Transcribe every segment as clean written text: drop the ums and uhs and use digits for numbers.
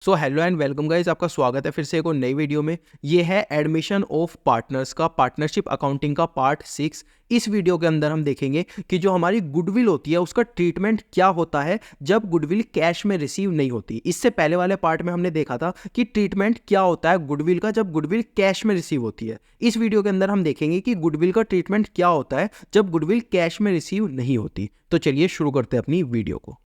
So hello and welcome guys, आपका स्वागत है फिर से एक और नई वीडियो में। ये है एडमिशन ऑफ पार्टनर्स का पार्टनरशिप अकाउंटिंग का पार्ट 6। इस वीडियो के अंदर हम देखेंगे कि जो हमारी गुडविल होती है उसका ट्रीटमेंट क्या होता है जब गुडविल कैश में रिसीव नहीं होती। इससे पहले वाले पार्ट में हमने देखा था कि ट्रीटमेंट क्या होता है गुडविल का जब गुडविल कैश में रिसीव होती है। इस वीडियो के अंदर हम देखेंगे कि गुडविल का ट्रीटमेंट क्या होता है जब गुडविल कैश में रिसीव नहीं होती। तो चलिए शुरू करते हैं अपनी वीडियो को।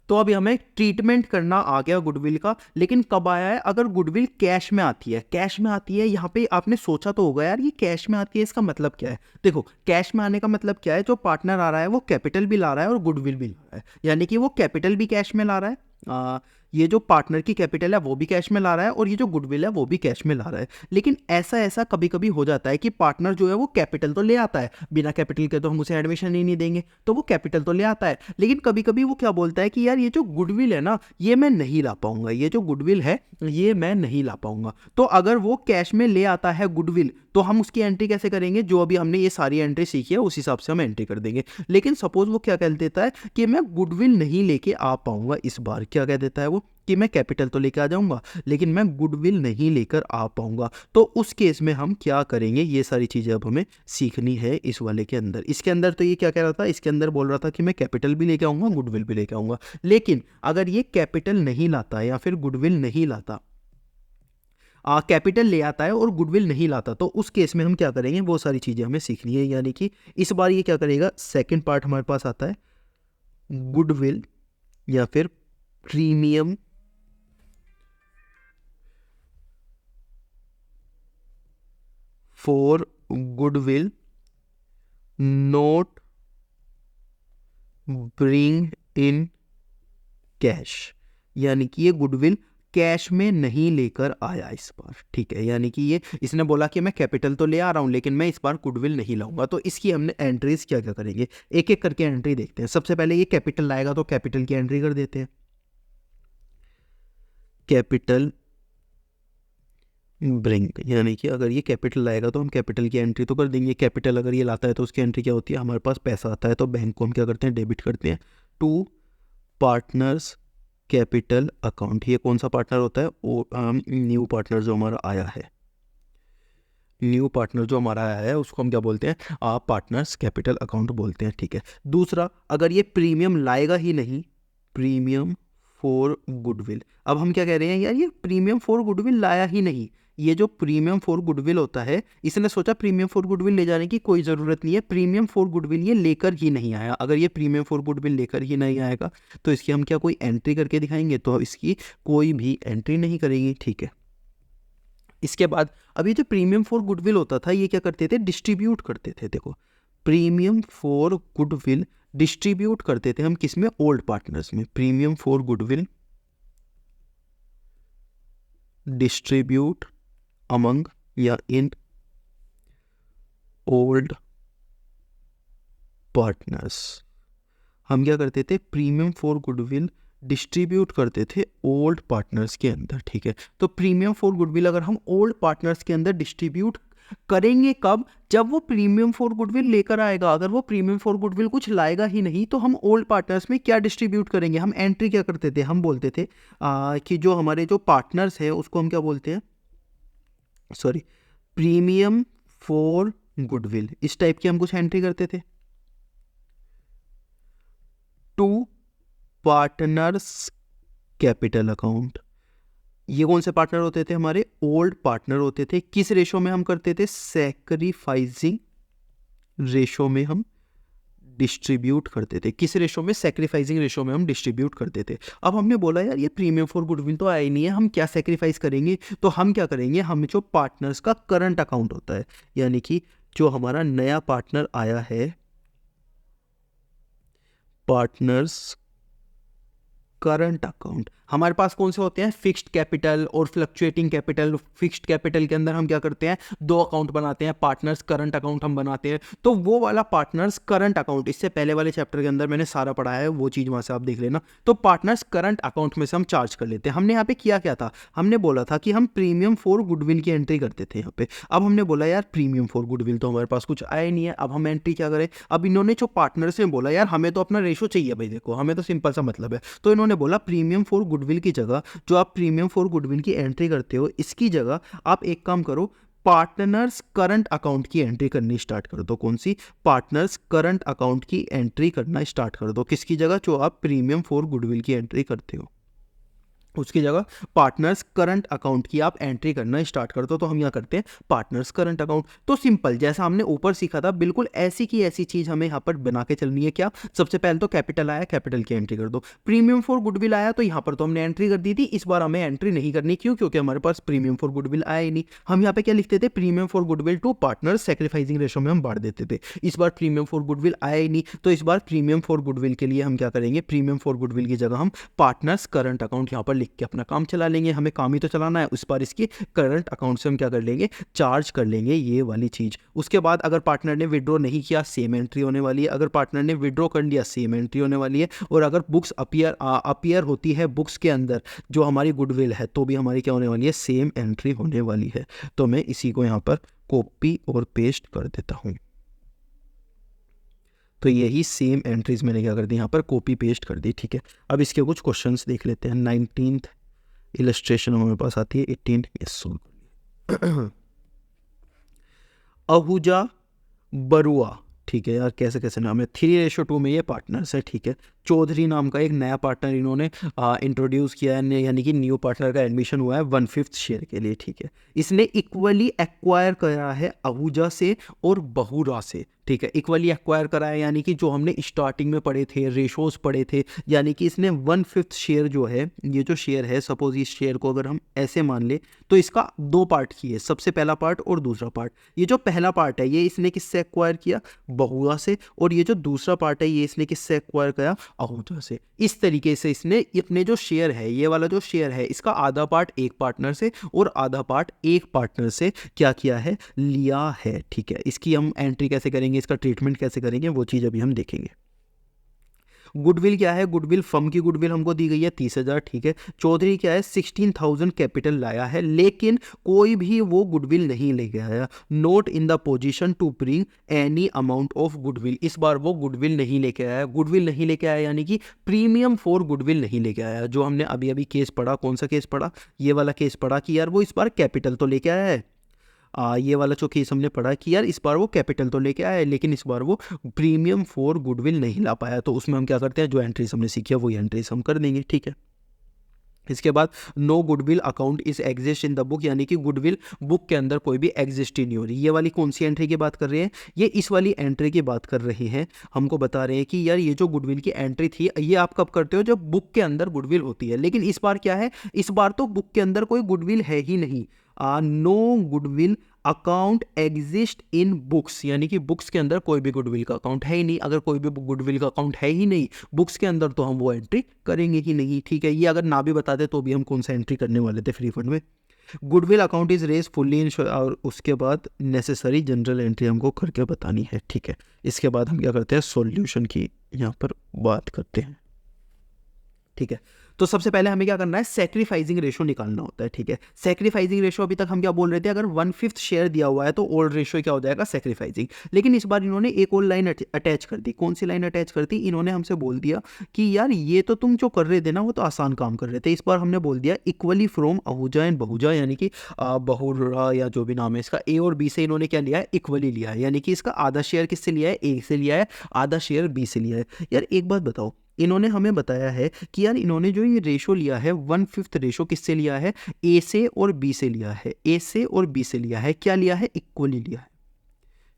तो अभी हमें ट्रीटमेंट करना आ गया गुडविल का, लेकिन कब आया है? अगर गुडविल कैश में आती है। कैश में आती है, यहाँ पे आपने सोचा तो होगा यार ये कैश में आती है, इसका मतलब क्या है? देखो, कैश में आने का मतलब क्या है, जो पार्टनर आ रहा है वो कैपिटल भी ला रहा है और गुडविल भी ला रहा है, यानी कि वो कैपिटल भी कैश में ला रहा है, ये जो पार्टनर की कैपिटल है वो भी कैश में ला रहा है और ये जो गुडविल है वो भी कैश में ला रहा है। लेकिन ऐसा कभी कभी हो जाता है कि पार्टनर जो है वो कैपिटल तो ले आता है, बिना कैपिटल के तो हम उसे एडमिशन ही नहीं देंगे, तो वो कैपिटल तो ले आता है, लेकिन कभी कभी वो क्या बोलता है कि यार ये जो गुडविल है ना ये मैं नहीं ला पाऊंगा, ये जो गुडविल है ये मैं नहीं ला पाऊंगा। तो अगर वो कैश में ले आता है गुडविल तो हम उसकी एंट्री कैसे करेंगे? जो अभी हमने ये सारी एंट्री सीखी है उस हिसाब से हम एंट्री कर देंगे। लेकिन सपोज वो क्या कह देता है कि मैं गुडविल नहीं लेके आ पाऊंगा, इस बार क्या कह देता है वो कि मैं कैपिटल तो लेकर आ जाऊंगा लेकिन मैं गुडविल नहीं लेकर आ पाऊंगा। तो उस केस में हम क्या करेंगे, ये सारी चीजें अब हमें सीखनी है इस वाले के अंदर। इसके अंदर तो ये क्या कह रहा था, इसके अंदर बोल रहा था कि मैं कैपिटल भी लेके आऊंगा गुडविल भी लेके आऊंगा। लेकिन अगर ये कैपिटल नहीं लाता या फिर गुडविल नहीं लाता, कैपिटल ले आता है और गुडविल नहीं लाता, तो उस केस में हम क्या करेंगे वो सारी चीजें हमें सीखनी है। यानी कि इस बार ये क्या करेगा, सेकंड पार्ट हमारे पास आता है गुडविल या फिर premium for goodwill note bring in cash, यानी कि ये गुडविल कैश में नहीं लेकर आया इस बार। ठीक है, यानी कि ये इसने बोला कि मैं कैपिटल तो ले आ रहा हूं लेकिन मैं इस बार गुडविल नहीं लाऊंगा। तो इसकी हमने एंट्रीज क्या क्या करेंगे, एक एक करके एंट्री देखते हैं। सबसे पहले ये कैपिटल लाएगा तो कैपिटल की एंट्री कर देते हैं। कैपिटल ब्रिंग, यानी कि अगर ये कैपिटल लाएगा तो हम कैपिटल की एंट्री तो कर देंगे। कैपिटल अगर ये लाता है तो उसकी एंट्री क्या होती है, हमारे पास पैसा आता है तो बैंक को हम क्या करते हैं, डेबिट करते हैं टू पार्टनर्स कैपिटल अकाउंट। ये कौन सा पार्टनर होता है, न्यू पार्टनर जो हमारा आया है, न्यू पार्टनर जो हमारा आया है उसको हम क्या बोलते हैं, आप पार्टनर्स कैपिटल अकाउंट बोलते हैं। ठीक है, दूसरा, अगर ये प्रीमियम लाएगा ही नहीं, प्रीमियम फॉर गुडविल। अब हम क्या कह रहे हैं, यार ये प्रीमियम फॉर गुडविल लाया ही नहीं। ये जो प्रीमियम फॉर गुडविल होता है, इसने सोचा प्रीमियम फॉर गुडविल ले जाने की कोई ज़रूरत नहीं है, प्रीमियम फॉर गुडविल ये लेकर ही नहीं आया। अगर ये प्रीमियम फॉर गुडविल लेकर ही नहीं आएगा तो इसकी हम क्या कोई एंट्री करके दिखाएंगे, तो इसकी कोई भी एंट्री नहीं करेंगे। ठीक है, इसके बाद अभी जो प्रीमियम फॉर गुडविल होता था ये क्या करते थे, डिस्ट्रीब्यूट करते थे। देखो, प्रीमियम फॉर गुडविल डिस्ट्रीब्यूट करते थे हम किस में, ओल्ड पार्टनर्स में। Premium for goodwill distribute among या इन ओल्ड पार्टनर्स। हम क्या करते थे, प्रीमियम फॉर गुडविल डिस्ट्रीब्यूट करते थे ओल्ड पार्टनर्स के अंदर। ठीक है, तो प्रीमियम फॉर गुडविल अगर हम ओल्ड पार्टनर्स के अंदर डिस्ट्रीब्यूट करेंगे कब, जब वो प्रीमियम फॉर गुडविल लेकर आएगा। अगर वो प्रीमियम फॉर गुडविल कुछ लाएगा ही नहीं तो हम ओल्ड पार्टनर्स में क्या डिस्ट्रीब्यूट करेंगे, हम एंट्री क्या करते थे, हम बोलते थे कि जो हमारे जो पार्टनर्स है उसको हम क्या बोलते हैं, सॉरी, प्रीमियम फॉर गुडविल, इस टाइप की हम कुछ एंट्री करते थे टू पार्टनर्स कैपिटल अकाउंट। ये कौन से पार्टनर होते थे, हमारे ओल्ड पार्टनर होते थे। किस रेशो में हम करते थे, सैक्रिफाइसिंग रेशो में हम डिस्ट्रीब्यूट करते थे। किस रेशो में, सैक्रिफाइसिंग रेशो में हम डिस्ट्रीब्यूट करते थे। अब हमने बोला यार ये प्रीमियम फॉर गुडविल तो आया ही नहीं है, हम क्या सैक्रिफाइस करेंगे, तो हम क्या करेंगे, हम जो पार्टनर्स का करंट अकाउंट होता है, यानी कि जो हमारा नया पार्टनर आया है, पार्टनर्स करंट अकाउंट, हमारे पास कौन से होते हैं, फिक्स्ड कैपिटल और फ्लक्चुएटिंग कैपिटल। फिक्स्ड कैपिटल के अंदर हम क्या करते हैं, दो अकाउंट बनाते हैं, पार्टनर्स करंट अकाउंट हम बनाते हैं। तो वो वाला पार्टनर्स करंट अकाउंट, इससे पहले वाले चैप्टर के अंदर मैंने सारा पढ़ाया है, वो चीज़ वहाँ से आप देख लेना। तो पार्टनर्स करंट अकाउंट में से हम चार्ज कर लेते हैं। हमने यहाँ पे किया क्या था, हमने बोला था कि हम प्रीमियम फॉर गुडविल की एंट्री करते थे यहाँ पे। अब हमने बोला यार प्रीमियम फॉर गुडविल तो हमारे पास कुछ आया नहीं है, अब हम एंट्री क्या करें। अब इन्होंने जो पार्टनर्स ने बोला यार हमें तो अपना रेशो चाहिए भाई, देखो हमें तो सिंपल सा मतलब है। तो इन्होंने बोला प्रीमियम फॉर गुडविल की जगह, जो आप प्रीमियम फॉर गुडविल की एंट्री करते हो, इसकी जगह आप एक काम करो, पार्टनर्स करंट अकाउंट की एंट्री करनी स्टार्ट कर दो। कौन सी, पार्टनर्स करंट अकाउंट की एंट्री करना स्टार्ट कर दो। किसकी जगह, जो आप प्रीमियम फॉर गुडविल की एंट्री करते हो उसकी जगह पार्टनर्स करंट अकाउंट की आप एंट्री करना स्टार्ट कर दो। तो हम यहाँ करते हैं पार्टनर्स करंट अकाउंट। तो सिंपल, जैसा हमने ऊपर सीखा था बिल्कुल ऐसी की ऐसी चीज हमें यहाँ पर बना के चलनी है। क्या, सबसे पहले तो कैपिटल आया, कैपिटल की एंट्री कर दो। प्रीमियम फॉर गुडविल आया, तो यहाँ पर तो हमने एंट्री कर दी थी, इस बार हमें एंट्री नहीं करनी। क्यों, क्योंकि हमारे पास प्रीमियम फॉर गुडविल आया ही नहीं। हम यहाँ पे क्या लिखते थे, premium for goodwill to partners sacrificing ratio में हम बांट देते थे। इस बार प्रीमियम फॉर गुडविल आया ही नहीं, तो इस बार प्रीमियम फॉर गुडविल के लिए हम क्या करेंगे, प्रीमियम फॉर गुडविल की जगह हम पार्टनर्स करंट अकाउंट यहाँ पर लिख के अपना काम चला लेंगे। हमें काम ही तो चलाना है, उस पर इसकी करंट अकाउंट से हम क्या कर लेंगे, चार्ज कर लेंगे ये वाली चीज। उसके बाद अगर पार्टनर ने विड्रॉ नहीं किया, सेम एंट्री होने वाली है। अगर पार्टनर ने विड्रॉ कर लिया, सेम एंट्री होने वाली है। और अगर बुक्स अपीयर होती है बुक्स के अंदर जो हमारी गुडविल है, तो भी हमारी क्या होने वाली है, सेम एंट्री होने वाली है। तो मैं इसी को यहाँ पर कॉपी और पेस्ट कर देता हूँ। तो यही सेम एंट्रीज मैंने क्या कर दी, यहाँ पर कॉपी पेस्ट कर दी। ठीक है, अब इसके कुछ क्वेश्चंस देख लेते हैं। 19th इलस्ट्रेशन हमारे पास आती है, 18 आहूजा बरुआ। ठीक है यार, कैसे कैसे नाम है, 3:2 में ये पार्टनर्स है। ठीक है, चौधरी नाम का एक नया पार्टनर इन्होंने इंट्रोड्यूस किया है, यानी कि न्यू पार्टनर का एडमिशन हुआ है 1/5 शेयर के लिए। ठीक है, इसने इक्वली एक्वायर करा है आहूजा से और बहुरा से। ठीक है, इक्वली एक्वायर करा है, यानी कि जो हमने स्टार्टिंग में पढ़े थे, रेशोज पढ़े थे, यानी कि इसने 1/5 शेयर जो है, ये जो शेयर है, सपोज इस शेयर को अगर हम ऐसे मान ले, तो इसका दो पार्ट किए, सबसे पहला पार्ट और दूसरा पार्ट। ये जो पहला पार्ट है ये इसने किससे एक्वायर किया, बहुरा से, और ये जो दूसरा पार्ट है ये इसने किससे एक्वायर किया, आहूजा से। इस तरीके से इसने अपने जो शेयर है, ये वाला जो शेयर है, इसका आधा पार्ट एक पार्टनर से और आधा पार्ट एक पार्टनर से क्या किया है, लिया है। ठीक है, इसकी हम एंट्री कैसे करेंगे, इसका ट्रीटमेंट कैसे करेंगे, वो चीज अभी हम देखेंगे। गुडविल क्या है, गुडविल फर्म की गुडविल हमको दी गई है 30,000। ठीक है, चौधरी क्या है, 16,000 कैपिटल लाया है, लेकिन कोई भी वो गुडविल नहीं लेके आया। Not in the position to bring any amount of goodwill. इस बार वो गुडविल नहीं लेके आया। गुडविल नहीं लेके आया यानी कि प्रीमियम फॉर गुडविल नहीं लेके आया। जो हमने अभी अभी केस पढ़ा, कौन सा केस पढ़ा, ये वाला केस पढ़ा कि यार वो इस बार कैपिटल तो लेके आया है। ये वाला जो केस हमने पढ़ा कि यार इस बार वो कैपिटल तो लेके आया है, लेकिन इस बार वो प्रीमियम फॉर गुडविल नहीं ला पाया। तो उसमें हम क्या करते हैं, जो एंट्रीज हमने सीखी है वही एंट्रीज हम कर देंगे। ठीक है, इसके बाद no goodwill account is exist in the book, यानी कि गुडविल बुक के अंदर कोई भी एग्जिस्ट ही नहीं हो रही। ये वाली कौन सी एंट्री की बात कर रहे हैं, ये इस वाली एंट्री की बात कर रहे हैं। हमको बता रहे हैं कि यार ये जो गुडविल की एंट्री थी, ये आप कब करते हो, जब बुक के अंदर गुडविल होती है। लेकिन इस बार क्या है, इस बार तो बुक के अंदर कोई गुडविल है ही नहीं। No goodwill account exist in books, यानी कि बुक्स के अंदर कोई भी गुडविल का अकाउंट है ही नहीं। अगर कोई भी गुडविल का अकाउंट है ही नहीं बुक्स के अंदर, तो हम वो एंट्री करेंगे ही नहीं। ठीक है, ये अगर ना भी बताते तो भी हम कौन सा एंट्री करने वाले थे फ्री फंड में। Goodwill account is raise fully in, और उसके बाद नेसेसरी जनरल एंट्री हमको करके बतानी है। ठीक है, इसके बाद हम क्या करते हैं, सॉल्यूशन की यहाँ पर बात करते हैं। ठीक है, तो सबसे पहले हमें क्या करना है, सैक्रिफाइसिंग रेशो निकालना होता है। ठीक है, सैक्रिफाइसिंग रेशो अभी तक हम क्या बोल रहे थे, अगर 1/5 शेयर दिया हुआ है तो ओल्ड रेशो क्या हो जाएगा, सैक्रिफाइसिंग। लेकिन इस बार इन्होंने एक और लाइन अटैच कर दी। कौन सी लाइन अटैच कर दी, इन्होंने हमसे बोल दिया कि यार ये तो तुम जो कर रहे थे ना वो तो आसान काम कर रहे थे। इस बार हमने बोल दिया इक्वली फ्रॉम आहूजा एंड बहुजा, यानी कि बहुरा या जो भी नाम है इसका, ए और बी से इन्होंने क्या लिया है, इक्वली लिया है। यानी कि इसका आधा शेयर किससे लिया है, ए से लिया है, आधा शेयर बी से लिया है। यार एक बात बताओ, इन्होंने हमें बताया है कि यार इन्होंने जो ये रेशो लिया है 1/5 रेशो किससे लिया है, ए से और बी से लिया है। ए से और बी से लिया है, क्या लिया है, इक्वली लिया है।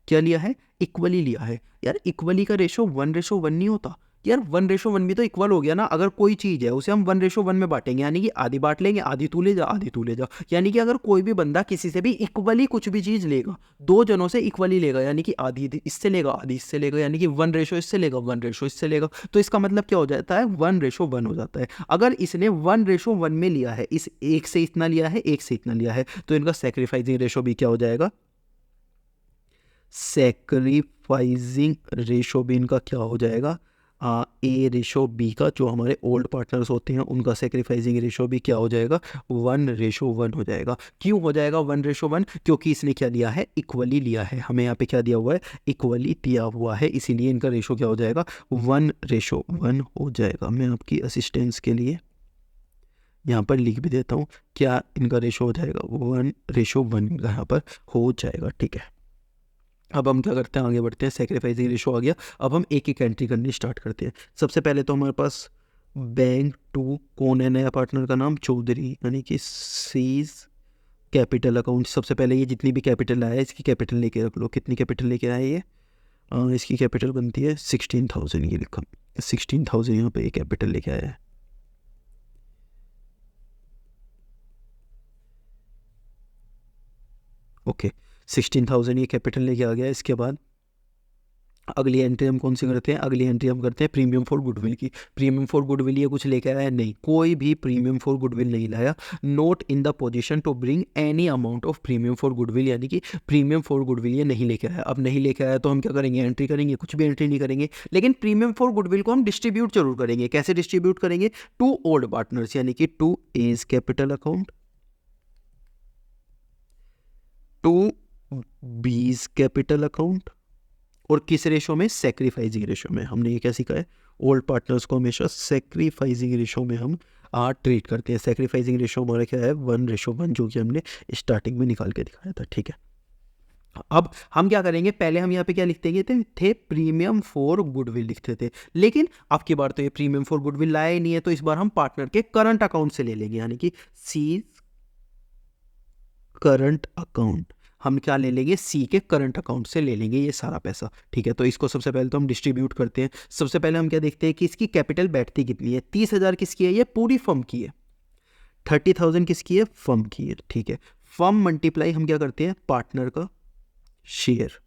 क्या लिया है, इक्वली लिया है। यार इक्वली का रेशो 1:1 नहीं होता, यार 1:1 भी तो इक्वल हो गया ना। अगर कोई चीज़ है उसे हम 1:1 में बांटेंगे, यानी कि आधी बांट लेंगे, आधी तू ले जा आधी तू ले जा। यानी कि अगर कोई भी बंदा किसी से भी इक्वली कुछ भी चीज़ लेगा, दो जनों से इक्वली लेगा, यानी कि आधी इससे लेगा आधी इससे लेगा, यानी कि 1 रेशो इससे लेगा 1 रेशो इससे लेगा, तो इसका मतलब क्या हो जाता है 1:1 हो जाता है। अगर इसने 1:1 में लिया है, इस एक से इतना लिया है एक से इतना लिया है, तो इनका सेक्रीफाइसिंग रेशो भी क्या हो जाएगा, सेक्रीफाइसिंग रेशो भी इनका क्या हो जाएगा, A/B का, जो हमारे ओल्ड पार्टनर्स होते हैं उनका सेक्रीफाइसिंग रेशो भी क्या हो जाएगा 1:1 हो जाएगा। क्यों हो जाएगा 1:1? क्योंकि इसने क्या लिया है, इक्वली लिया है। हमें यहाँ पे क्या दिया हुआ है, इक्वली दिया हुआ है, इसीलिए इनका रेशो क्या हो जाएगा 1:1 हो जाएगा। मैं आपकी असिस्टेंस के लिए यहाँ पर लिख भी देता हूँ, क्या इनका रेशो हो जाएगा 1:1 इनका यहाँ पर हो जाएगा। ठीक है, अब हम क्या करते हैं, आगे बढ़ते हैं। सेक्रीफाइसिंग रेशो आ गया, अब हम एक एक एंट्री करनी स्टार्ट करते हैं। सबसे पहले तो हमारे पास बैंक टू, कौन है नया पार्टनर का नाम, चौधरी, यानी कि सीज कैपिटल अकाउंट। सबसे पहले ये जितनी भी कैपिटल आया है इसकी कैपिटल लेके रख लो। कितनी कैपिटल लेके आए ये, इसकी कैपिटल बनती है 16,000, ये लिखा 16,000 यहाँ पे ये कैपिटल लेके आया है। ओके, 16,000 ये कैपिटल लेके आ गया। इसके बाद अगली एंट्री हम कौन सी करते हैं, अगली एंट्री हम करते हैं प्रीमियम फॉर गुडविल की। प्रीमियम फॉर गुडविल ये कुछ लेके आया नहीं, कोई भी प्रीमियम फॉर गुडविल नहीं लाया। Not in the position to bring any amount of premium for goodwill, यानी कि प्रीमियम फॉर गुडविल ये नहीं लेके आया। अब नहीं लेके आया तो हम क्या करेंगे, एंट्री करेंगे, कुछ भी एंट्री नहीं करेंगे। लेकिन प्रीमियम फॉर गुडविल को हम डिस्ट्रीब्यूट जरूर करेंगे। कैसे डिस्ट्रीब्यूट करेंगे, टू ओल्ड पार्टनर्स, यानी कि to A's capital account, to B's capital account, और किस रेशो में, सेक्रीफाइसिंग रेशो में। हमने ये क्या सीखा है, ओल्ड पार्टनर्स को हमेशा सेक्रीफाइसिंग रेशो में हम ट्रीट करते हैं। सेक्रीफाइसिंग रेशो हमारा क्या है 1:1, जो कि हमने स्टार्टिंग में निकाल के दिखाया था। ठीक है, अब हम क्या करेंगे, पहले हम यहाँ पे क्या लिखते थे प्रीमियम फॉर गुडविल लिखते थे, लेकिन अब की बार तो ये प्रीमियम फॉर गुडविल लाया ही नहीं है, तो इस बार हम पार्टनर के करंट अकाउंट से ले लेंगे, यानी कि सी करंट अकाउंट। हम क्या ले लेंगे, सी के करंट अकाउंट से ले लेंगे ये सारा पैसा। ठीक है, तो इसको सबसे पहले तो हम डिस्ट्रीब्यूट करते हैं। सबसे पहले हम क्या देखते हैं कि इसकी कैपिटल बैठती कितनी है। 30,000 किसकी है, ये पूरी फर्म की है। 30,000 किसकी है, फर्म की है। ठीक है, फर्म मल्टीप्लाई हम क्या करते हैं, पार्टनर का शेयर।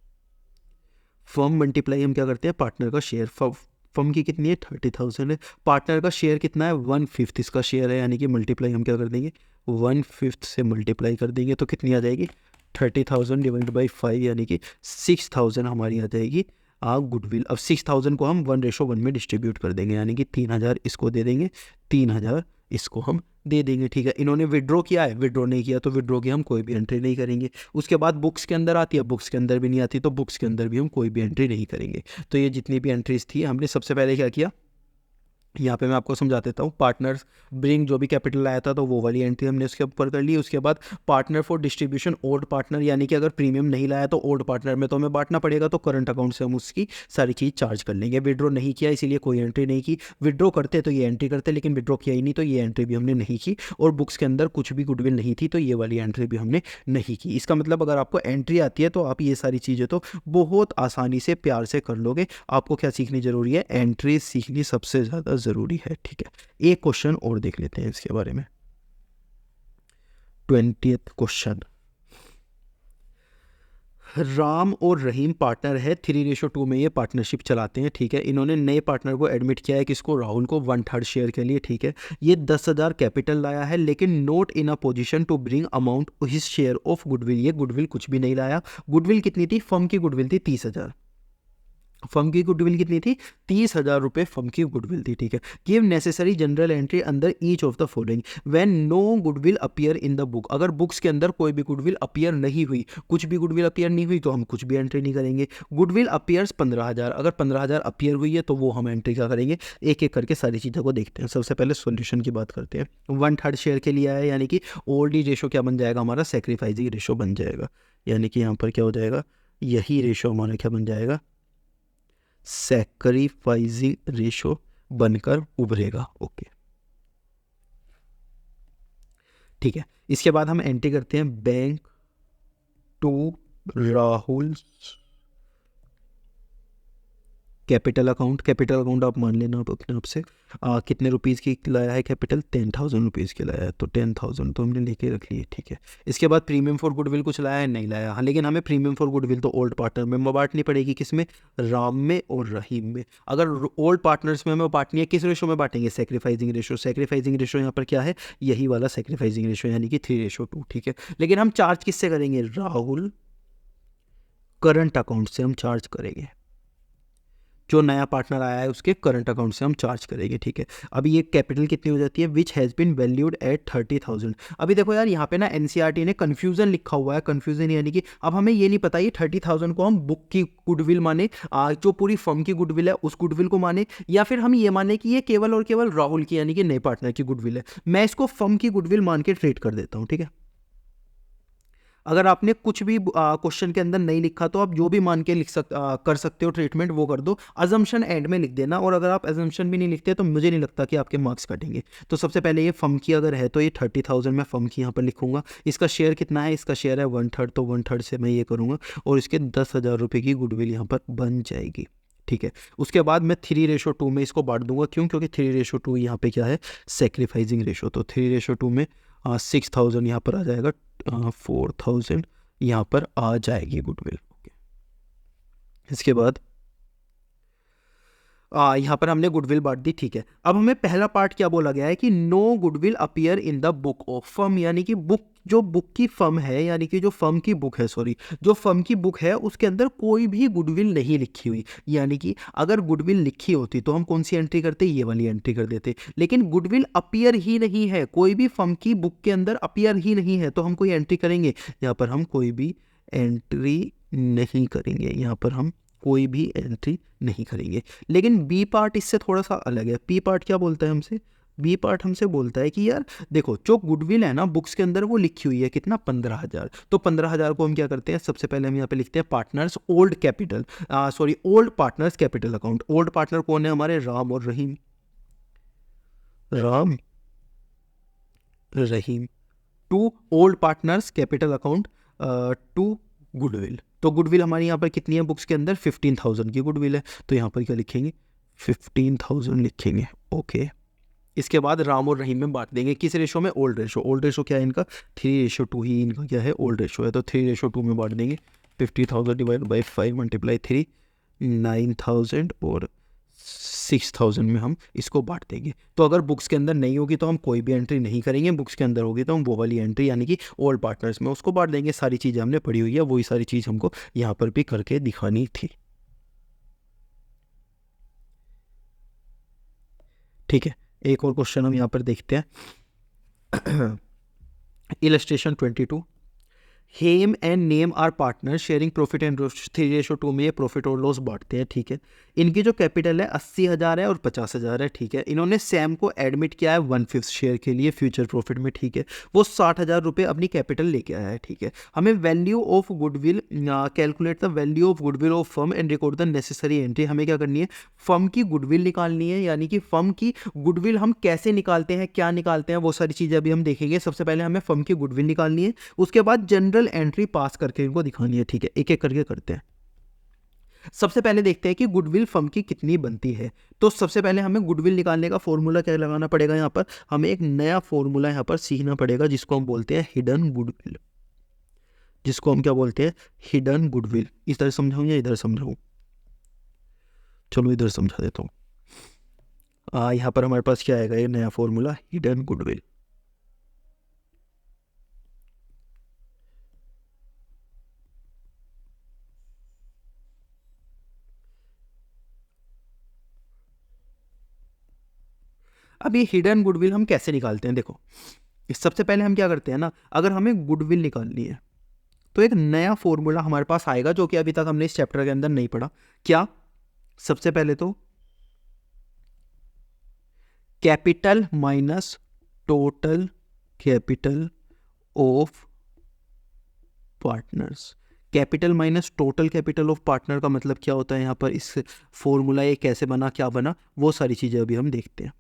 फर्म मल्टीप्लाई हम क्या करते हैं, पार्टनर का शेयर। फर्म की कितनी है, 30,000 है, पार्टनर का शेयर कितना है 1/5 इसका शेयर है, यानी कि मल्टीप्लाई हम क्या कर देंगे 1/5 से मल्टीप्लाई कर देंगे, तो कितनी आ जाएगी 30,000 डिवाइड बाई 5, यानी कि 6,000 हमारी आ जाएगी गुडविल। अब 6,000 को हम 1:1 में डिस्ट्रीब्यूट कर देंगे, यानी कि 3,000 इसको दे देंगे, 3,000 इसको हम दे देंगे। ठीक है, इन्होंने विड्रॉ किया है, विड्रॉ नहीं किया तो विड्रॉ की हम कोई भी एंट्री नहीं करेंगे। उसके बाद बुक्स के अंदर आती है, बुक्स के अंदर भी नहीं आती, तो बुक्स के अंदर भी हम कोई भी एंट्री नहीं करेंगे। तो ये जितनी भी एंट्रीज थी, हमने सबसे पहले क्या किया, यहाँ पे मैं आपको समझा देता हूँ। पार्टनर्स ब्रिंग जो भी कैपिटल आया था तो वो वाली एंट्री हमने उसके ऊपर कर ली। उसके बाद partner for distribution old partner, यानी कि अगर प्रीमियम नहीं लाया तो ओल्ड पार्टनर में तो हमें बांटना पड़ेगा, तो करंट अकाउंट से हम उसकी सारी चीज़ चार्ज कर लेंगे। विड्रॉ नहीं किया इसीलिए कोई एंट्री नहीं की, विड्रॉ करते तो ये एंट्री करते, लेकिन विड्रॉ किया ही नहीं तो ये एंट्री भी हमने नहीं की। और बुक्स के अंदर कुछ भी गुडविल नहीं थी तो ये वाली एंट्री भी हमने नहीं की। इसका मतलब अगर आपको एंट्री आती है तो आप ये सारी चीज़ें तो बहुत आसानी से प्यार से कर लोगे। आपको क्या सीखनी जरूरी है, एंट्री सीखनी सबसे ज़्यादा ज़रूरी है। ठीक है, एक क्वेश्चन और देख लेते हैं इसके बारे में। 20th क्वेश्चन, राम और रहीम पार्टनर है, 3:2 में ये पार्टनरशिप चलाते हैं। ठीक है, इन्होंने नए पार्टनर को एडमिट किया है, किसको, राहुल को, 1/3 शेयर के लिए। ठीक है, ये 10,000 कैपिटल लाया है, लेकिन not in a position to bring amount his share of goodwill, ये गुडविल कुछ भी नहीं लाया। गुडविल कितनी थी, फर्म की गुडविल थी 30,000। फर्म की गुडविल कितनी थी, 30,000 रुपये फर्म की गुडविल थी। ठीक है, गिव नेसेसरी जनरल एंट्री अंदर each of the following when no goodwill appear in the book. अगर बुक्स के अंदर कोई भी गुडविल अपीयर नहीं हुई, कुछ भी गुडविल अपीयर नहीं हुई तो हम कुछ भी एंट्री नहीं करेंगे। गुडविल अपीयर्स 15,000, अगर 15,000 अपीयर हुई है तो वो हम एंट्री क्या करेंगे, एक एक करके सारी चीज़ों को देखते हैं। सबसे पहले सोल्यूशन की बात करते हैं। 1/3 शेयर के लिए आया, यानी कि ओल्ड एज रेशो क्या बन जाएगा हमारा, सेक्रीफाइसिंग रेशो बन जाएगा, यानी कि यहाँ पर क्या हो जाएगा, यही रेशो हमारा क्या बन जाएगा, सैक्रिफाइसिंग रेशो बनकर उभरेगा। ओके, ठीक है, इसके बाद हम एंट्री करते हैं bank to Rahul capital account आप मान लेना आप अपने आप से कितने रुपीज़ की लाया है कैपिटल, 10,000 रुपीज़ की लाया है, तो 10,000 तो हमने लेके रख लिए, ठीक है। इसके बाद प्रीमियम फॉर गुडविल कुछ लाया है, नहीं लाया, हाँ, लेकिन हमें प्रीमियम फॉर गुडविल तो ओल्ड पार्टनर में बांटनी पड़ेगी, किसमें, राम में और रहीम में। अगर ओल्ड पार्टनर्स में हमें बांटनी है, किस रेशो में बांटेंगे, सेक्रीफाइसिंग रेशो। सेक्रीफाइसिंग रेशो यहाँ पर क्या है, यही वाला सेक्रीफाइसिंग रेशो, यानी कि 3:2, ठीक है। लेकिन हम चार्ज किससे करेंगे, राहुल करंट अकाउंट से हम चार्ज करेंगे, जो नया पार्टनर आया है उसके करंट अकाउंट से हम चार्ज करेंगे, ठीक है। अभी ये कैपिटल कितनी हो जाती है, which has been valued at 30,000। अभी देखो यार यहाँ पे ना एनसीईआरटी ने कन्फ्यूजन लिखा हुआ है, कन्फ्यूजन यानी कि अब हमें ये नहीं पता ये 30,000 को हम बुक की गुडविल माने, जो पूरी फर्म की गुडविल है उस गुडविल को माने, या फिर हम ये माने कि ये केवल और केवल राहुल की यानी कि नए पार्टनर की गुडविल है। मैं इसको फर्म की गुडविल मान के ट्रीट कर देता हूँ, ठीक है। अगर आपने कुछ भी क्वेश्चन के अंदर नहीं लिखा तो आप जो भी मान के कर सकते हो ट्रीटमेंट वो कर दो, अजम्पशन एंड में लिख देना। और अगर आप अजम्पशन भी नहीं लिखते तो मुझे नहीं लगता कि आपके मार्क्स कटेंगे। तो सबसे पहले ये फर्म की अगर है तो ये 30,000 मैं फर्म की यहाँ पर लिखूंगा। इसका शेयर कितना है, इसका शेयर है 1/3, तो 1/3 से मैं ये करूँगा और इसके 10,000 रुपये की गुडविल यहाँ पर बन जाएगी, ठीक है। उसके बाद मैं 3:2 में इसको बांट दूंगा, क्यों, क्योंकि 3:2 यहाँ पे क्या है, सेक्रीफाइसिंग रेशो। तो 3:2 में 6,000 यहाँ पर आ जाएगा, 4,000 यहाँ पर आ जाएगी गुडविल, ओके। इसके बाद यहाँ पर हमने गुडविल बांट दी, ठीक है। अब हमें पहला पार्ट क्या बोला गया है कि no goodwill appear in the book of firm, यानी कि बुक, जो बुक की फर्म है, यानी कि जो फर्म की बुक है, सॉरी, जो फर्म की बुक है उसके अंदर कोई भी गुडविल नहीं लिखी हुई। यानी कि अगर गुडविल लिखी होती तो हम कौन सी एंट्री करते, ये वाली एंट्री कर देते, लेकिन गुडविल अपीयर ही नहीं है, कोई भी फर्म की बुक के अंदर अपीयर ही नहीं है, तो हम कोई एंट्री करेंगे, यहाँ पर हम कोई भी एंट्री नहीं करेंगे, यहाँ पर हम कोई भी एंट्री नहीं करेंगे। लेकिन बी पार्ट इससे थोड़ा सा अलग है। बी पार्ट क्या बोलता है हमसे, बी पार्ट हमसे बोलता है कि यार देखो जो गुडविल है ना बुक्स के अंदर वो लिखी हुई है कितना, 15,000। तो 15,000 को हम क्या करते हैं, सबसे पहले हम यहाँ पे लिखते हैं partners old capital, sorry old partners capital account. Old partner कौन है हमारे, राम और Rahim, Ram Rahim, to old partners capital account to goodwill. तो गुडविल हमारी यहाँ पर कितनी है बुक्स के अंदर, 15,000 की गुडविल है, तो यहाँ पर क्या लिखेंगे, 15,000 लिखेंगे, ओके। इसके बाद राम और रहीम में बांट देंगे, किस रेशो में, ओल्ड रेशो। ओल्ड रेशो क्या है इनका, 3:2 ही इनका क्या है, ओल्ड रेशो है, तो 3:2 में बांट देंगे। 50,000 डिवाइड बाई 5 मल्टीप्लाई 3, 9,000 और 6,000 में हम इसको बांट देंगे। तो अगर बुक्स के अंदर नहीं होगी तो हम कोई भी एंट्री नहीं करेंगे, बुक्स के अंदर होगी तो हम वो वाली एंट्री यानी कि ओल्ड पार्टनर्स में उसको बांट देंगे। सारी चीज़ें हमने पढ़ी हुई है, वही सारी चीज़ हमको यहाँ पर भी करके दिखानी थी, ठीक है। एक और क्वेश्चन हम यहाँ पर देखते हैं। Illustration 22, Hem and Nem are partner sharing profit and 3:2 में ये प्रॉफिट और लॉस बांटते हैं, ठीक है। इनकी जो कैपिटल है 80,000 है और 50,000 है, ठीक है। इन्होंने सैम को एडमिट किया है 1/5 शेयर के लिए फ्यूचर प्रॉफिट में, ठीक है। वो 60,000 रुपये अपनी कैपिटल लेके आया है, ठीक है। हमें value of goodwill, calculate the value of goodwill of firm and record the necessary entry. हमें क्या करनी है, फर्म की गुडविल निकालनी है, यानी कि फर्म की गुडविल हम कैसे निकालते हैं, क्या निकालते हैं, वो सारी चीज़ें अभी हम देखेंगे। सबसे पहले हमें फर्म की गुडविल निकालनी है, उसके बाद जनरल एंट्री पास करके इनको दिखानी है, ठीक है। एक एक करके करते हैं। सबसे पहले देखते हैं कि गुडविल फर्म की कितनी बनती है। तो सबसे पहले हमें गुडविल निकालने का फॉर्मूला क्या लगाना पड़ेगा, यहाँ पर हमें एक नया फॉर्मूला यहाँ पर सीखना पड़ेगा जिसको हम बोलते हैं हिडन गुडविल, जिसको हम क्या बोलते हैं, हिडन गुडविल। इधर समझाऊं या इधर समझाऊं, चलो इधर समझा देता हूँ। यहाँ पर हमारे पास क्या आएगा, ये नया फॉर्मूला हिडन गुडविल। अब ये हिडन गुडविल हम कैसे निकालते हैं, देखो सबसे पहले हम क्या करते हैं ना, अगर हमें गुडविल निकालनी है तो एक नया फॉर्मूला हमारे पास आएगा जो कि अभी तक हमने इस चैप्टर के अंदर नहीं पढ़ा। क्या, सबसे पहले तो capital minus total capital of partners. Capital minus total capital of partner का मतलब क्या होता है, यहाँ पर इस फॉर्मूला ये कैसे बना, क्या बना, वो सारी चीज़ें अभी हम देखते हैं।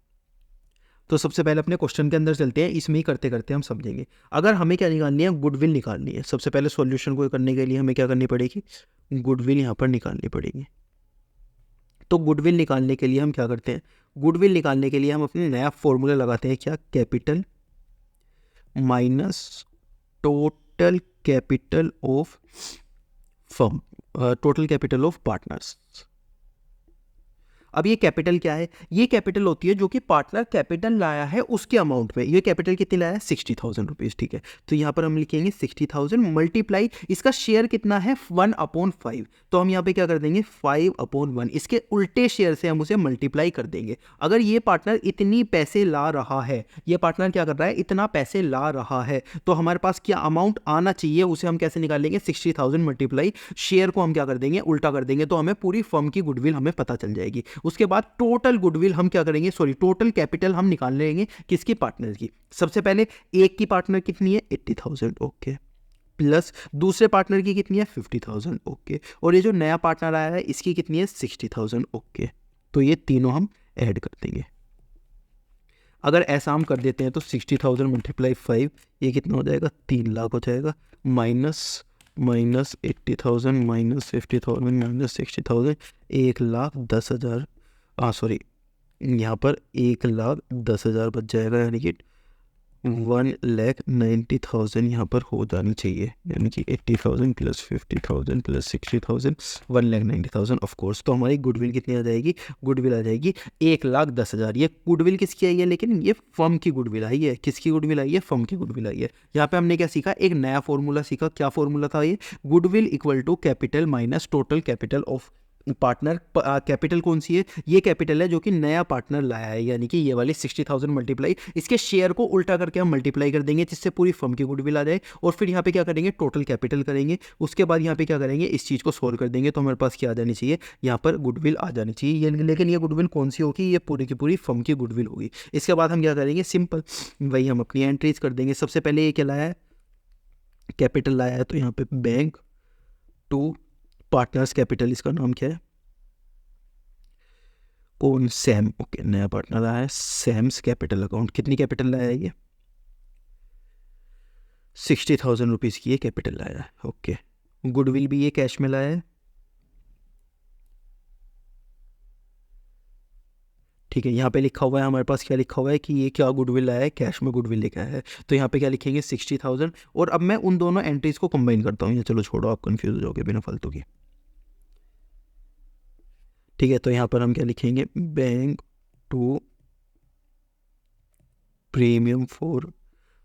तो सबसे पहले अपने क्वेश्चन के अंदर चलते हैं, इसमें ही करते करते हम समझेंगे। अगर हमें क्या निकालनी है, गुडविल निकालनी है। सबसे पहले सॉल्यूशन को करने के लिए हमें क्या करनी पड़ेगी, गुडविल यहाँ पर निकालनी पड़ेगी, तो गुडविल निकालने के लिए हम क्या करते हैं, गुडविल निकालने के लिए हम अपने नया फॉर्मूला लगाते हैं, क्या, capital minus total capital of firm, total capital of partners. अब ये कैपिटल क्या है, ये कैपिटल होती है जो कि पार्टनर कैपिटल लाया है उसके अमाउंट में। ये कैपिटल कितनी लाया है, 60,000 रुपीज़, ठीक है। तो यहाँ पर हम लिखेंगे 60,000 मल्टीप्लाई, इसका शेयर कितना है 1/5, तो हम यहाँ पे क्या कर देंगे 5/1, इसके उल्टे शेयर से हम उसे मल्टीप्लाई कर देंगे। अगर ये पार्टनर इतनी पैसे ला रहा है, ये पार्टनर क्या कर रहा है, इतना पैसे ला रहा है, तो हमारे पास क्या अमाउंट आना चाहिए उसे हम कैसे निकालेंगे, 60,000 मल्टीप्लाई शेयर को हम क्या कर देंगे, उल्टा कर देंगे, तो हमें पूरी फर्म की गुडविल हमें पता चल जाएगी। उसके बाद टोटल गुडविल हम क्या करेंगे, सॉरी टोटल कैपिटल हम निकाल लेंगे किसकी, पार्टनर की। सबसे पहले एक की पार्टनर कितनी है 80,000, ओके, प्लस दूसरे पार्टनर की कितनी है 50,000, ओके, और ये जो नया पार्टनर आया है इसकी कितनी है 60,000, ओके। तो ये तीनों हम ऐड कर देंगे। अगर ऐसा हम कर देते हैं तो 60,000 मल्टीप्लाई 5, ये कितना हो जाएगा 3 लाख हो जाएगा, माइनस 80,000 माइनस 50,000 माइनस 60,000, 1,10,000, सॉरी यहाँ पर 1,10,000 बच जाएगा, यानी कि 1,90,000 यहाँ पर हो जानी चाहिए, यानी कि 80,000 प्लस 50,000 प्लस 60,000, 1,90,000 ऑफ कोर्स। तो हमारी गुडविल कितनी आ जाएगी, गुडविल आ जाएगी 1,10,000। ये गुडविल किसकी आई है, लेकिन ये फर्म की गुडविल आई है, किसकी गुडविल आई है, फर्म की गुडविल आई है। यहाँ पे हमने क्या सीखा, एक नया फॉर्मूला सीखा, क्या फॉर्मूला था ये, goodwill equal to capital minus total capital of partner. Capital कौन सी है, ये कैपिटल है जो कि नया पार्टनर लाया है, यानी कि ये वाली 60,000 मल्टीप्लाई, इसके शेयर को उल्टा करके हम मल्टीप्लाई कर देंगे जिससे पूरी फर्म की गुडविल आ जाए, और फिर यहाँ पे क्या करेंगे, टोटल कैपिटल करेंगे। उसके बाद यहाँ पे क्या करेंगे, इस चीज़ को सोल्व कर देंगे, तो हमारे पास क्या आ जानी चाहिए, यहाँ पर गुडविल आ जानी चाहिए। लेकिन ये गुडविल कौन सी होगी, ये पूरी की पूरी फर्म की गुडविल होगी। इसके बाद हम क्या करेंगे, सिंपल वही हम अपनी एंट्रीज कर देंगे। सबसे पहले ये क्या लाया है, कैपिटल लाया है, तो यहाँ पे बैंक टू पार्टनर्स कैपिटल, इसका नाम क्या है, कौन, सैम, ओके, नया पार्टनर आया है, सैम्स कैपिटल अकाउंट। कितनी कैपिटल लाया है ये, 60,000 रुपीज़ की ये कैपिटल लाया है, ओके। गुडविल भी ये कैश में लाया है, ठीक है। यहाँ पे लिखा हुआ है हमारे पास, क्या लिखा हुआ है कि ये क्या गुडविल लाया है, कैश में गुडविल लिखा है। तो यहाँ पे क्या लिखेंगे 60,000, और अब मैं उन दोनों एंट्रीज को कंबाइन करता हूँ, ये चलो छोड़ो, आप कंफ्यूज हो जाओगे बिना फालतू की, ठीक है। तो यहाँ पर हम क्या लिखेंगे, bank to premium for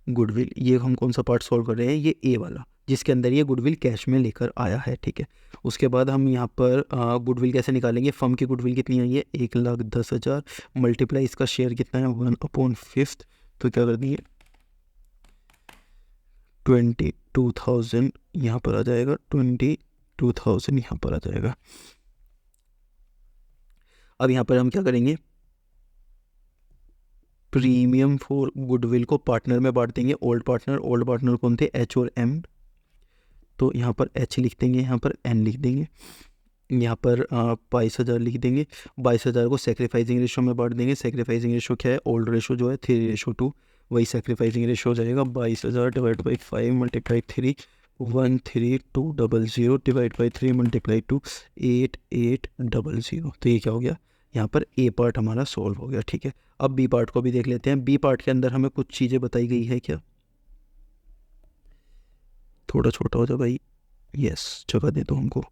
goodwill, ये हम कौन सा पार्ट सॉल्व कर रहे हैं, ये ए वाला, जिसके अंदर ये गुडविल कैश में लेकर आया है, ठीक है। उसके बाद हम यहाँ पर गुडविल कैसे निकालेंगे, फर्म की गुडविल कितनी आई है 1,10,000 मल्टीप्लाई इसका शेयर कितना है 1/5, तो क्या कर दिए 22,000 यहाँ पर आ जाएगा, 22,000 यहाँ पर आ जाएगा। अब यहाँ पर हम क्या करेंगे, प्रीमियम फॉर गुडविल को पार्टनर में बांट देंगे, ओल्ड पार्टनर कौन थे, एच और एम, तो यहाँ पर एच लिख देंगे, यहाँ पर एन लिख देंगे, यहाँ पर 22,000 लिख देंगे। 22,000 को सेक्रीफाइसिंग रेशो में बांट देंगे। सेक्रीफाइसिंग रेशो क्या है, ओल्ड रेशो जो है 3:2, वही सेक्रीफाइसिंग रेशो हो जाएगा। 22,000 divide by 5 multiply 3, 13200 divide by 3 multiply 2, 8800। तो ये क्या हो गया, यहाँ पर ए पार्ट हमारा सॉल्व हो गया, ठीक है। अब बी पार्ट को भी देख लेते हैं। बी पार्ट के अंदर हमें कुछ चीज़ें बताई गई है, क्या, थोड़ा छोटा हो जाए भाई, यस, जगह दे दो हमको,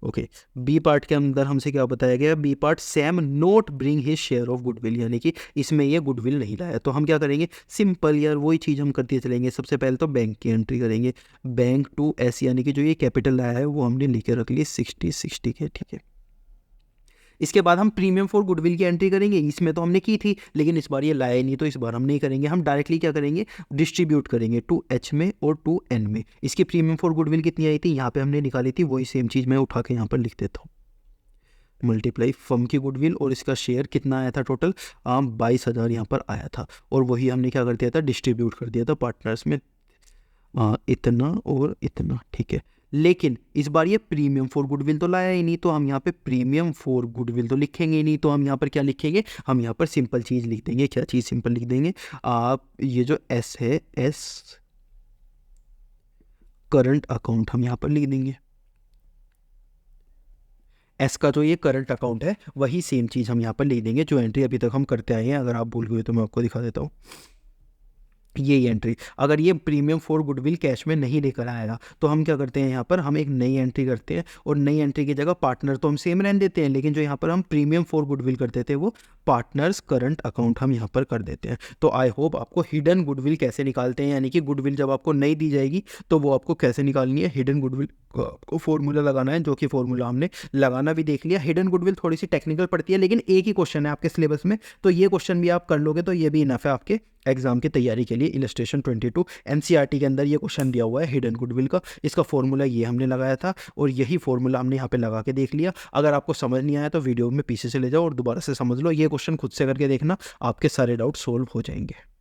ओके। बी पार्ट के अंदर हमसे क्या बताया गया, B part Sam not bring his share of goodwill, यानी कि इसमें ये गुडविल नहीं लाया। तो हम क्या करेंगे, सिंपल यार वही चीज़ हम करते चलेंगे। सबसे पहले तो बैंक की एंट्री करेंगे, बैंक टू एस, यानी कि जो ये कैपिटल लाया है वो हमने लिखे रख लिए 60 के, ठीक है। इसके बाद हम प्रीमियम फॉर गुडविल की एंट्री करेंगे। इसमें तो हमने की थी, लेकिन इस बार ये लाया नहीं, तो इस बार हम नहीं करेंगे। हम डायरेक्टली क्या करेंगे, डिस्ट्रीब्यूट करेंगे टू एच में और टू एन में। इसकी प्रीमियम फॉर गुडविल कितनी आई थी, यहाँ पे हमने निकाली थी, वही सेम चीज़ मैं उठा के यहाँ पर लिख देता हूँ, मल्टीप्लाई फर्म की गुडविल, और इसका शेयर कितना आया था टोटल, 22,000 यहाँ पर आया था, और वही हमने क्या कर दिया था, डिस्ट्रीब्यूट कर दिया था पार्टनर्स में, इतना और इतना, ठीक है। लेकिन इस बार ये प्रीमियम फॉर गुडविल तो लाया ही नहीं, तो हम यहाँ पे प्रीमियम फॉर गुडविल तो लिखेंगे ही नहीं। तो हम यहाँ पर क्या लिखेंगे, हम यहाँ पर सिंपल चीज़ लिख देंगे। क्या चीज़ सिंपल लिख देंगे, आप ये जो एस है, एस करंट अकाउंट हम यहाँ पर लिख देंगे। एस का जो ये करंट अकाउंट है वही सेम चीज़ हम यहाँ पर लिख देंगे जो एंट्री अभी तक हम करते आए हैं। अगर आप भूल गए तो मैं आपको दिखा देता हूँ, ये एंट्री। अगर ये प्रीमियम फॉर गुडविल कैश में नहीं लेकर आएगा तो हम क्या करते हैं, यहाँ पर हम एक नई एंट्री करते हैं और नई एंट्री की जगह पार्टनर तो हम सेम रहने देते हैं, लेकिन जो यहाँ पर हम प्रीमियम फॉर गुडविल करते थे वो पार्टनर्स करंट अकाउंट हम यहाँ पर कर देते हैं। तो आई होप आपको हिडन गुडविल कैसे निकालते हैं, यानी कि गुडविल जब आपको नहीं दी जाएगी तो वो आपको कैसे निकालनी है, हिडन गुडविल का आपको फॉर्मूला लगाना है, जो कि फॉर्मूला हमने लगाना भी देख लिया। हिडन गुडविल थोड़ी सी टेक्निकल पड़ती है, लेकिन एक ही क्वेश्चन है आपके सिलेबस में, तो ये क्वेश्चन भी आप कर लोगे तो ये भी इनफ है आपके एग्जाम की तैयारी के लिए। इलस्ट्रेशन 22 एनसीईआरटी के अंदर ये क्वेश्चन दिया हुआ है हिडन गुडविल का, इसका फॉर्मूला ये हमने लगाया था और यही फॉर्मूला हमने यहाँ पे लगा के देख लिया। अगर आपको समझ नहीं आया तो वीडियो में पीछे से ले जाओ और दोबारा से समझ लो, ये क्वेश्चन खुद से करके देखना, आपके सारे डाउट सोल्व हो जाएंगे।